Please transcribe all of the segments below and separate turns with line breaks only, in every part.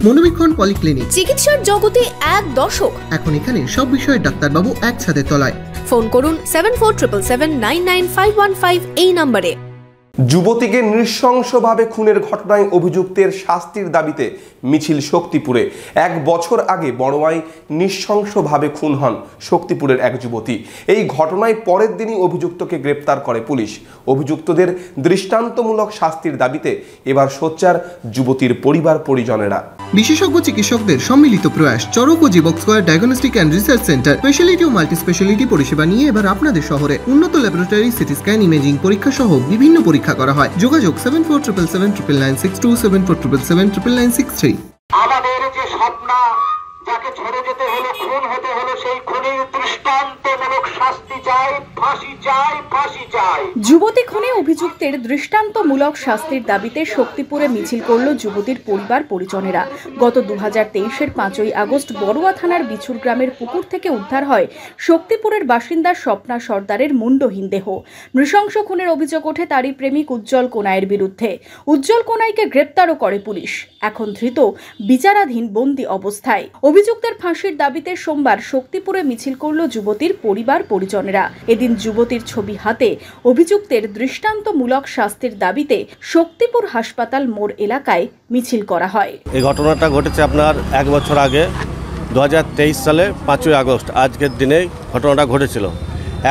মনোবীক্ষণ polyclinic,
চিকিৎসার জগতে এক দশক।
এখন এখানে সব বিষয়ে ডাক্তারবাবু এক ছাদের তলায়।
ফোন করুন 7477799515 এই নম্বরে।
যুবতীকে নৃশংসভাবে খুনের ঘটনায় অভিযুক্তের শাস্তির দাবিতে মিছিল শক্তিপুরে। 1 বছর আগে বড়োয়ায় নৃশংসভাবে খুন হন শক্তিপুরের এক যুবতী। এই ঘটনায় পরের দিনই অভিযুক্তকে গ্রেপ্তার করে পুলিশ। অভিযুক্তদের দৃষ্টান্তমূলক শাস্তির দাবিতে এবার সোচ্চার যুবতীর পরিবার পরিজনেরা।
বিশেষজ্ঞ চিকিৎসকদের সম্মিলিত প্রয়াস। চরক ও Jibak square diagnostic and research centre speciality ও মাল্টি স্পেশালিটি পরিষেবা নিয়ে এবার আপনাদের শহরে। উন্নত ল্যাবরেটরি, সিটি স্ক্যান, ইমেজিং পরীক্ষা সহ বিভিন্ন পরীক্ষা করা হয়। যোগাযোগ 7477799627 7477799663।
আমাদের যে স্বপ্ন, যাকে ছেড়ে যেতে হলো, খুন হতে হলো, সেই খুনের দৃষ্টান্তমূলক শাস্তি চাই, ফাঁসি চাই, ফাঁসি চাই।
যুবতী খুনে অভিযুক্তের দৃষ্টান্তমূলক শাস্তির দাবিতে শক্তিপুরে মিছিল করল যুবতীর পরিবার পরিজনেরা। গত 2023-এর 5ই আগস্ট বড়ুয়া থানার বিছুর গ্রামের পুকুর থেকে উদ্ধার হয় শক্তিপুরের বাসিন্দা স্বপ্না সর্দারের মুন্ডহীন দেহ। নৃশংস খুনের অভিযোগ ওঠে তারই প্রেমিক উজ্জ্বল কোনাইয়ের বিরুদ্ধে। উজ্জ্বল কোনাইকে গ্রেপ্তারও করে পুলিশ। এখন ধৃত বিচারাধীন বন্দী অবস্থায়। অভিযুক্তের ফাঁসির দাবিতে সোমবার শক্তিপুরে মিছিল করল যুবতীর পরিবার পরিজনেরা। এদিন যুবতীর ছবি হাতে অভিযুক্তের দৃষ্টান্তমূলক শাস্তির দাবিতে শক্তিপুর হাসপাতাল মোড় এলাকায় মিছিল করা হয়।
এই ঘটনাটা ঘটেছে আপনার 1 বছর আগে 2023 সালে 5ই আগস্ট। আজকের দিনেই ঘটনাটা ঘটেছিল।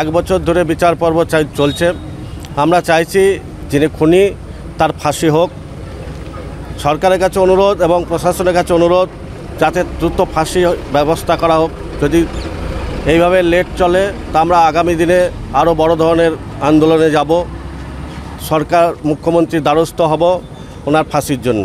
1 বছর ধরে বিচার পর্ব চলছে। আমরা চাইছি যিনি খুনি তার ফাঁসি হোক। সরকারের কাছে অনুরোধ এবং প্রশাসনের কাছে অনুরোধ যাতে দ্রুত ফাঁসি ব্যবস্থা করা হোক। যদি এইভাবে লেট চলে তা আমরা আগামী দিনে আরও বড় ধরনের আন্দোলনে যাব। সরকার, মুখ্যমন্ত্রীর দ্বারস্থ হব ওনার ফাঁসির জন্য।